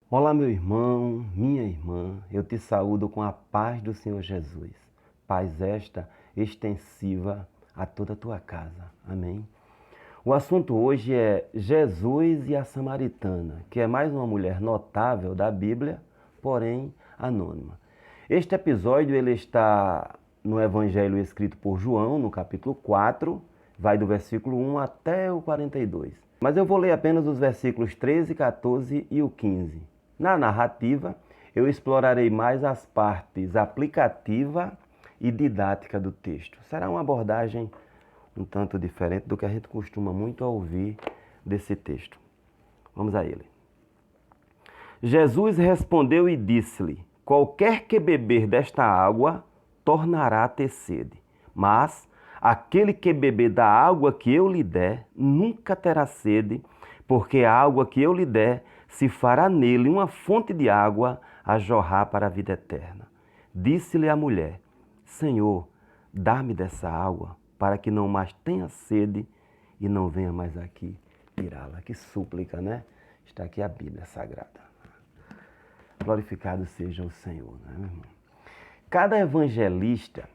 Olá, meu irmão, minha irmã, eu te saúdo com a paz do Senhor Jesus. Paz esta extensiva a toda a tua casa. Amém. O assunto hoje é Jesus e a Samaritana, que é mais uma mulher notável da Bíblia, porém anônima. Este episódio ele está no Evangelho escrito por João, no capítulo 4, vai do versículo 1 até o 42. Mas eu vou ler apenas os versículos 13, 14 e o 15. Na narrativa, eu explorarei mais as partes aplicativa e didática do texto. Será uma abordagem um tanto diferente do que a gente costuma muito ouvir desse texto. Vamos a ele. Jesus respondeu e disse-lhe: Qualquer que beber desta água tornará a ter sede, mas aquele que beber da água que eu lhe der nunca terá sede, porque a água que eu lhe der se fará nele uma fonte de água a jorrar para a vida eterna. Disse-lhe a mulher: Senhor, dá-me dessa água, para que não mais tenha sede e não venha mais aqui tirá-la. Que súplica, né? Está aqui a Bíblia Sagrada. Glorificado seja o Senhor, né, meu irmão? Cada evangelista,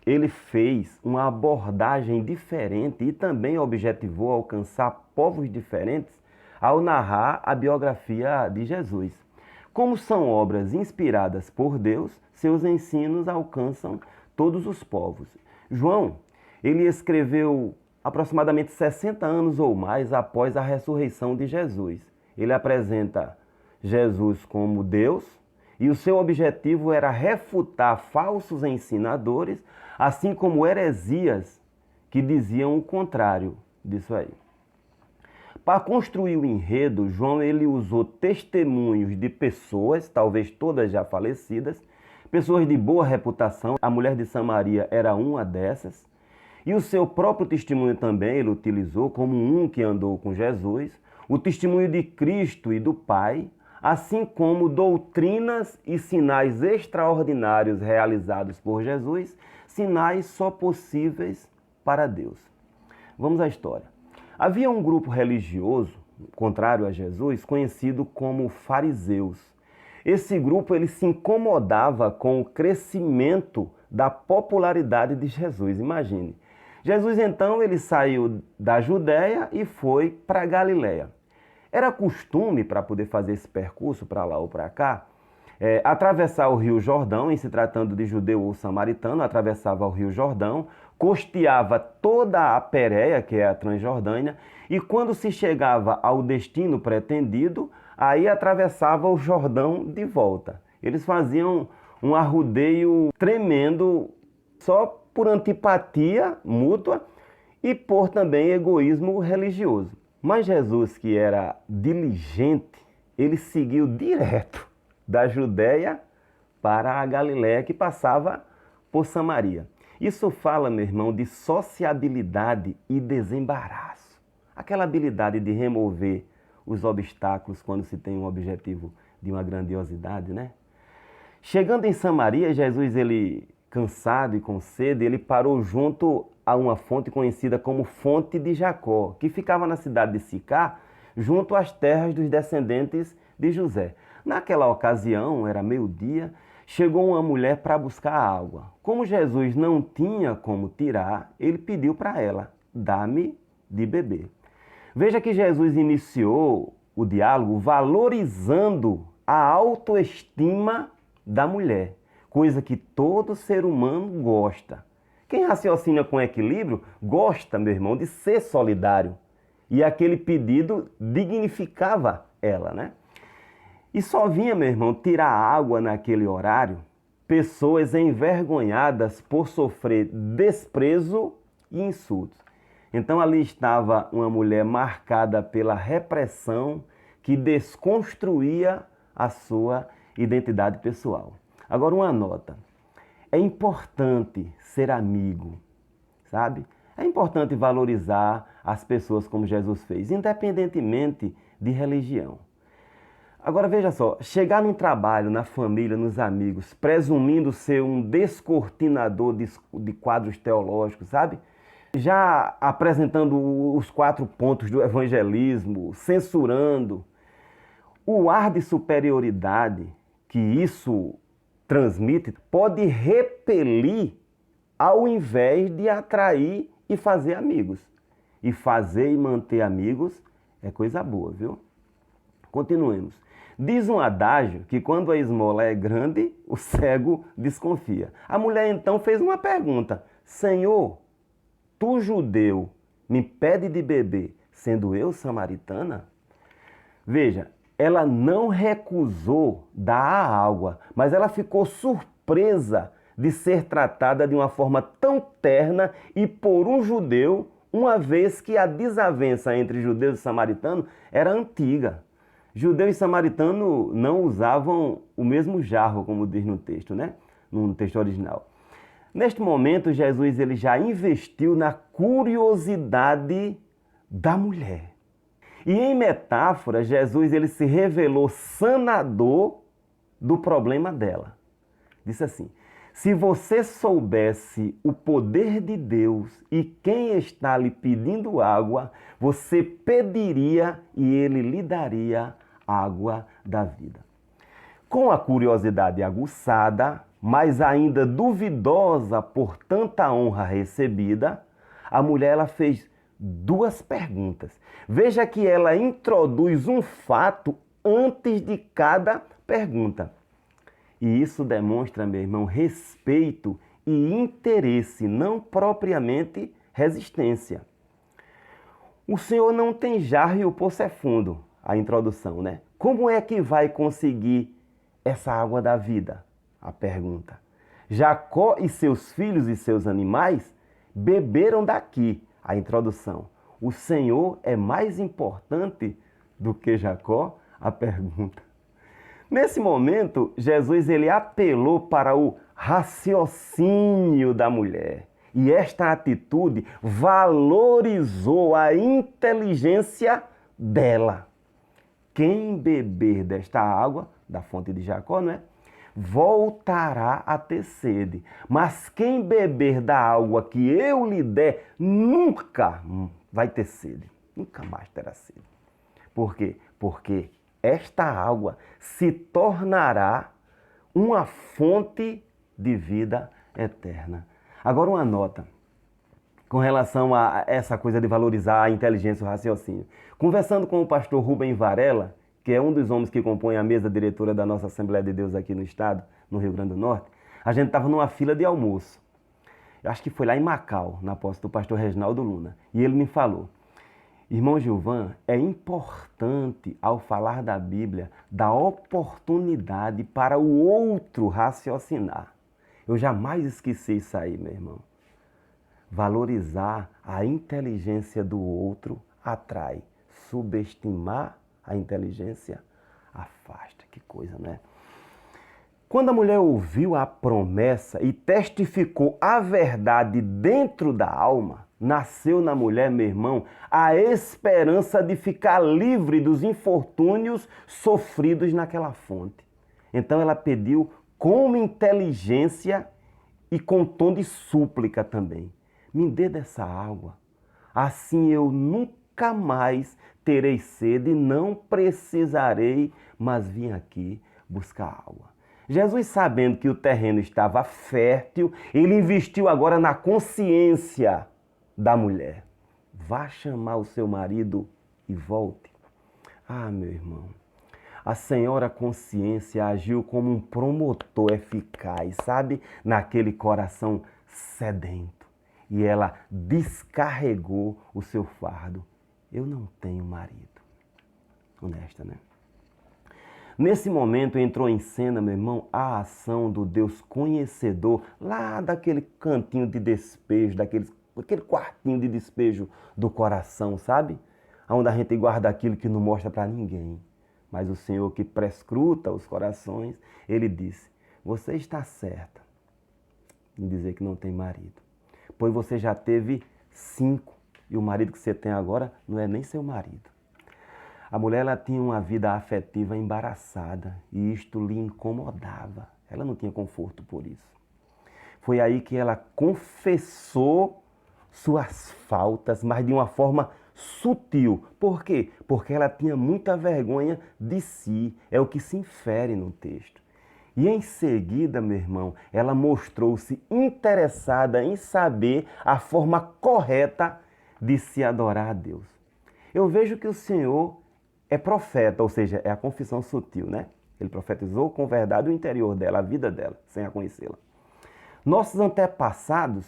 ele fez uma abordagem diferente e também objetivou alcançar povos diferentes ao narrar a biografia de Jesus. Como são obras inspiradas por Deus, seus ensinos alcançam todos os povos. João, ele escreveu aproximadamente 60 anos ou mais após a ressurreição de Jesus. Ele apresenta Jesus como Deus e o seu objetivo era refutar falsos ensinadores, assim como heresias que diziam o contrário disso aí. Para construir o enredo, João ele usou testemunhos de pessoas, talvez todas já falecidas, pessoas de boa reputação. A mulher de Samaria era uma dessas. E o seu próprio testemunho também ele utilizou como um que andou com Jesus, o testemunho de Cristo e do Pai, assim como doutrinas e sinais extraordinários realizados por Jesus, sinais só possíveis para Deus. Vamos à história. Havia um grupo religioso, contrário a Jesus, conhecido como fariseus. Esse grupo ele se incomodava com o crescimento da popularidade de Jesus. Imagine. Jesus então ele saiu da Judéia e foi para Galiléia. Era costume para poder fazer esse percurso para lá ou para cá, atravessar o Rio Jordão, em se tratando de judeu ou samaritano, atravessava o Rio Jordão, costeava toda a Pérea, que é a Transjordânia, e quando se chegava ao destino pretendido, aí atravessava o Jordão de volta. Eles faziam um arrodeio tremendo só por antipatia mútua e por também egoísmo religioso. Mas Jesus, que era diligente, ele seguiu direto da Judéia para a Galiléia, que passava por Samaria. Isso fala, meu irmão, de sociabilidade e desembaraço. Aquela habilidade de remover os obstáculos quando se tem um objetivo de uma grandiosidade, né? Chegando em Samaria, Jesus, ele cansado e com sede, ele parou junto a uma fonte conhecida como Fonte de Jacó, que ficava na cidade de Sicá, junto às terras dos descendentes de José. Naquela ocasião, era meio-dia, chegou uma mulher para buscar água. Como Jesus não tinha como tirar, ele pediu para ela: dá-me de beber. Veja que Jesus iniciou o diálogo valorizando a autoestima da mulher, coisa que todo ser humano gosta. Quem raciocina com equilíbrio gosta, meu irmão, de ser solidário. E aquele pedido dignificava ela, né? E só vinha, meu irmão, tirar água naquele horário pessoas envergonhadas por sofrer desprezo e insultos. Então ali estava uma mulher marcada pela repressão que desconstruía a sua identidade pessoal. Agora uma nota. É importante ser amigo, sabe? É importante valorizar as pessoas como Jesus fez, independentemente de religião. Agora veja só, chegar num trabalho, na família, nos amigos, presumindo ser um descortinador de quadros teológicos, sabe? Já apresentando os 4 pontos do evangelismo, censurando. O ar de superioridade que isso transmite pode repelir ao invés de atrair e fazer amigos. E fazer e manter amigos é coisa boa, viu? Continuemos. Diz um adágio que quando a esmola é grande, o cego desconfia. A mulher então fez uma pergunta: Senhor, tu judeu, me pede de beber, sendo eu samaritana? Veja, ela não recusou dar a água, mas ela ficou surpresa de ser tratada de uma forma tão terna e por um judeu, uma vez que a desavença entre judeus e samaritanos era antiga. Judeu e samaritano não usavam o mesmo jarro, como diz no texto, né? No texto original. Neste momento, Jesus ele já investiu na curiosidade da mulher. E em metáfora, Jesus ele se revelou sanador do problema dela. Disse assim: se você soubesse o poder de Deus e quem está lhe pedindo água, você pediria e ele lhe daria água da vida. Com a curiosidade aguçada, mas ainda duvidosa por tanta honra recebida, a mulher ela fez duas perguntas. Veja que ela introduz um fato antes de cada pergunta. E isso demonstra, meu irmão, respeito e interesse, não propriamente resistência. O Senhor não tem jarro e o poço é fundo, a introdução, né? Como é que vai conseguir essa água da vida? A pergunta. Jacó e seus filhos e seus animais beberam daqui, a introdução. O Senhor é mais importante do que Jacó? A pergunta. Nesse momento, Jesus ele apelou para o raciocínio da mulher. E esta atitude valorizou a inteligência dela. Quem beber desta água, da fonte de Jacó, não é? Voltará a ter sede. Mas quem beber da água que eu lhe der, nunca vai ter sede. Nunca mais terá sede. Por quê? Porque esta água se tornará uma fonte de vida eterna. Agora uma nota com relação a essa coisa de valorizar a inteligência e o raciocínio. Conversando com o pastor Rubem Varela, que é um dos homens que compõem a mesa diretora da nossa Assembleia de Deus aqui no estado, no Rio Grande do Norte, a gente estava numa fila de almoço. Eu acho que foi lá em Macau, na posse do pastor Reginaldo Luna. E ele me falou: irmão Gilvan, é importante, ao falar da Bíblia, dar oportunidade para o outro raciocinar. Eu jamais esqueci isso aí, meu irmão. Valorizar a inteligência do outro atrai. Subestimar a inteligência afasta. Que coisa, né? Quando a mulher ouviu a promessa e testificou a verdade dentro da alma, nasceu na mulher, meu irmão, a esperança de ficar livre dos infortúnios sofridos naquela fonte. Então ela pediu com inteligência e com tom de súplica também: me dê dessa água, assim eu nunca mais terei sede e não precisarei, mas vim aqui buscar água. Jesus, sabendo que o terreno estava fértil, ele investiu agora na consciência da mulher. Vá chamar o seu marido e volte. Ah, meu irmão, a senhora consciência agiu como um promotor eficaz, sabe? Naquele coração sedento. E ela descarregou o seu fardo. Eu não tenho marido. Honesta, né? Nesse momento entrou em cena, meu irmão, a ação do Deus conhecedor, lá daquele cantinho de despejo, daquele quartinho de despejo do coração, sabe? Onde a gente guarda aquilo que não mostra para ninguém. Mas o Senhor que prescruta os corações, ele disse: você está certa em dizer que não tem marido, pois você já teve 5 e o marido que você tem agora não é nem seu marido. A mulher ela tinha uma vida afetiva embaraçada e isto lhe incomodava. Ela não tinha conforto por isso. Foi aí que ela confessou suas faltas, mas de uma forma sutil. Por quê? Porque ela tinha muita vergonha de si. É o que se infere no texto. E em seguida, meu irmão, ela mostrou-se interessada em saber a forma correta de se adorar a Deus. Eu vejo que o Senhor é profeta, ou seja, é a confissão sutil, né? Ele profetizou com verdade o interior dela, a vida dela, sem a conhecê-la. Nossos antepassados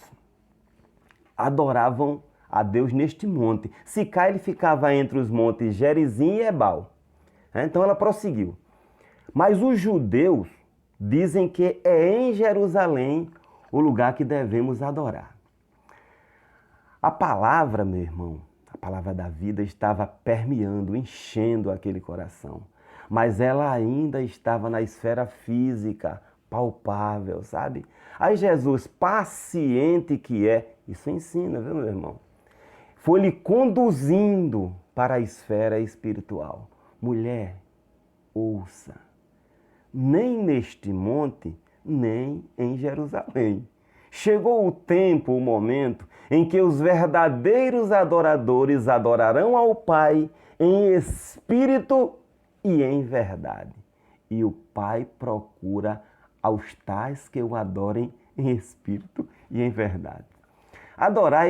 adoravam a Deus neste monte. Sicá, ele ficava entre os montes Gerizim e Ebal. Então ela prosseguiu. Mas os judeus dizem que é em Jerusalém o lugar que devemos adorar. A palavra, meu irmão, a palavra da vida estava permeando, enchendo aquele coração. Mas ela ainda estava na esfera física, palpável, sabe? Aí Jesus, paciente que é, isso ensina, viu, meu irmão? Foi lhe conduzindo para a esfera espiritual. Mulher, ouça. Nem neste monte, nem em Jerusalém. Chegou o tempo, o momento, em que os verdadeiros adoradores adorarão ao Pai em espírito e em verdade. E o Pai procura aos tais que o adorem em espírito e em verdade. Adorar,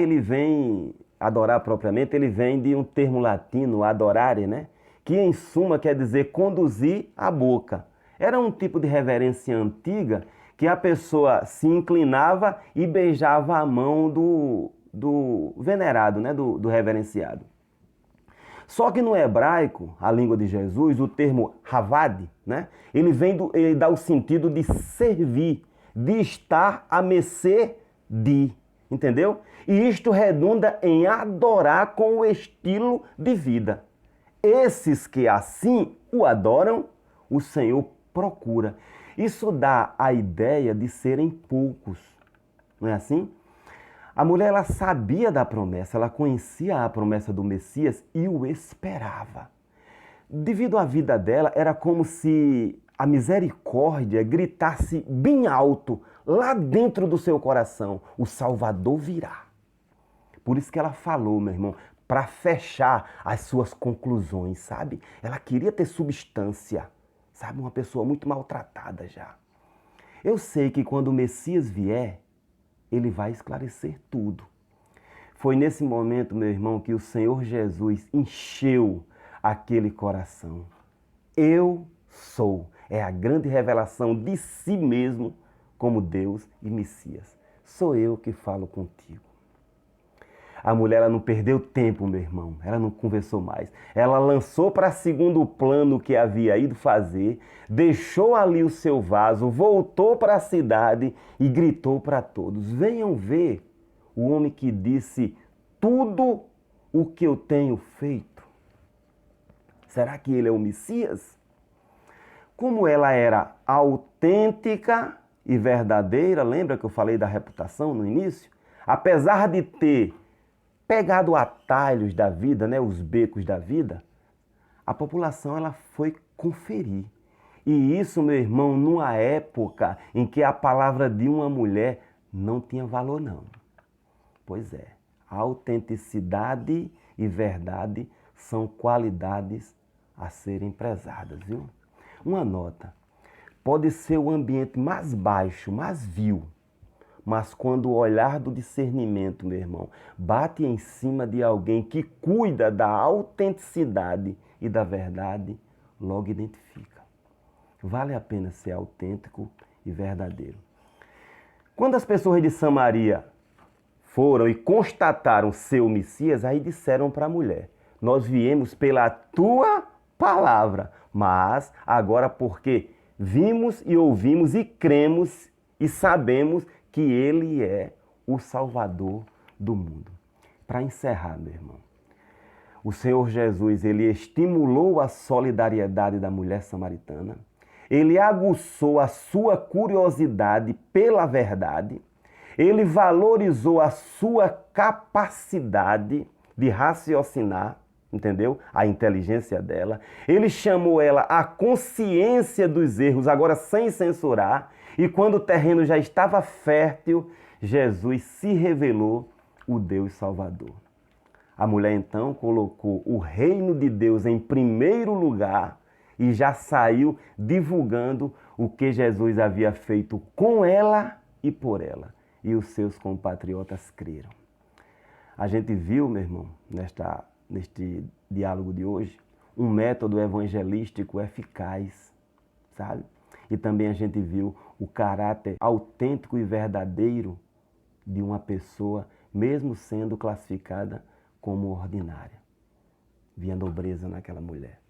adorar propriamente, ele vem de um termo latino, adorare, né? Que em suma quer dizer conduzir a boca. Era um tipo de reverência antiga que a pessoa se inclinava e beijava a mão do venerado, né? do reverenciado. Só que no hebraico, a língua de Jesus, o termo havad, né? Ele dá o sentido de servir, de estar à mercê de, entendeu? E isto redunda em adorar com o estilo de vida. Esses que assim o adoram, o Senhor procura. Isso dá a ideia de serem poucos, não é assim? A mulher, ela sabia da promessa, ela conhecia a promessa do Messias e o esperava. Devido à vida dela, era como se a misericórdia gritasse bem alto, lá dentro do seu coração, o Salvador virá. Por isso que ela falou, meu irmão, para fechar as suas conclusões, sabe? Ela queria ter substância, sabe? Uma pessoa muito maltratada já. Eu sei que quando o Messias vier, ele vai esclarecer tudo. Foi nesse momento, meu irmão, que o Senhor Jesus encheu aquele coração. Eu sou. É a grande revelação de si mesmo como Deus e Messias. Sou eu que falo contigo. A mulher, ela não perdeu tempo, meu irmão. Ela não conversou mais. Ela lançou para segundo plano o que havia ido fazer, deixou ali o seu vaso, voltou para a cidade e gritou para todos: venham ver o homem que disse tudo o que eu tenho feito. Será que ele é o Messias? Como ela era autêntica e verdadeira, lembra que eu falei da reputação no início? Apesar de ter pegado atalhos da vida, né, os becos da vida, a população ela foi conferir. E isso, meu irmão, numa época em que a palavra de uma mulher não tinha valor, não. Pois é, autenticidade e verdade são qualidades a serem prezadas, viu? Uma nota: pode ser o ambiente mais baixo, mais vil, mas quando o olhar do discernimento, meu irmão, bate em cima de alguém que cuida da autenticidade e da verdade, logo identifica. Vale a pena ser autêntico e verdadeiro. Quando as pessoas de Samaria foram e constataram seu Messias, aí disseram para a mulher: nós viemos pela tua palavra, mas agora porque vimos e ouvimos e cremos e sabemos que ele é o Salvador do mundo. Para encerrar, meu irmão, o Senhor Jesus, ele estimulou a solidariedade da mulher samaritana, ele aguçou a sua curiosidade pela verdade, ele valorizou a sua capacidade de raciocinar, entendeu? A inteligência dela. Ele chamou ela à consciência dos erros, agora sem censurar. E quando o terreno já estava fértil, Jesus se revelou o Deus Salvador. A mulher então colocou o reino de Deus em primeiro lugar e já saiu divulgando o que Jesus havia feito com ela e por ela. E os seus compatriotas creram. A gente viu, meu irmão, neste diálogo de hoje, um método evangelístico eficaz, sabe? E também a gente viu o caráter autêntico e verdadeiro de uma pessoa, mesmo sendo classificada como ordinária. Via nobreza naquela mulher.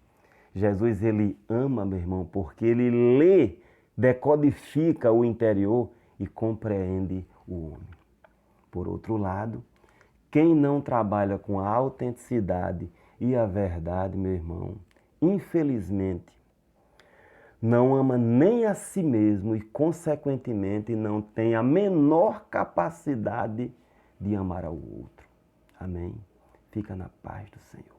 Jesus, ele ama, meu irmão, porque ele lê, decodifica o interior e compreende o homem. Por outro lado, quem não trabalha com a autenticidade e a verdade, meu irmão, infelizmente, não ama nem a si mesmo e, consequentemente, não tem a menor capacidade de amar ao outro. Amém? Fica na paz do Senhor.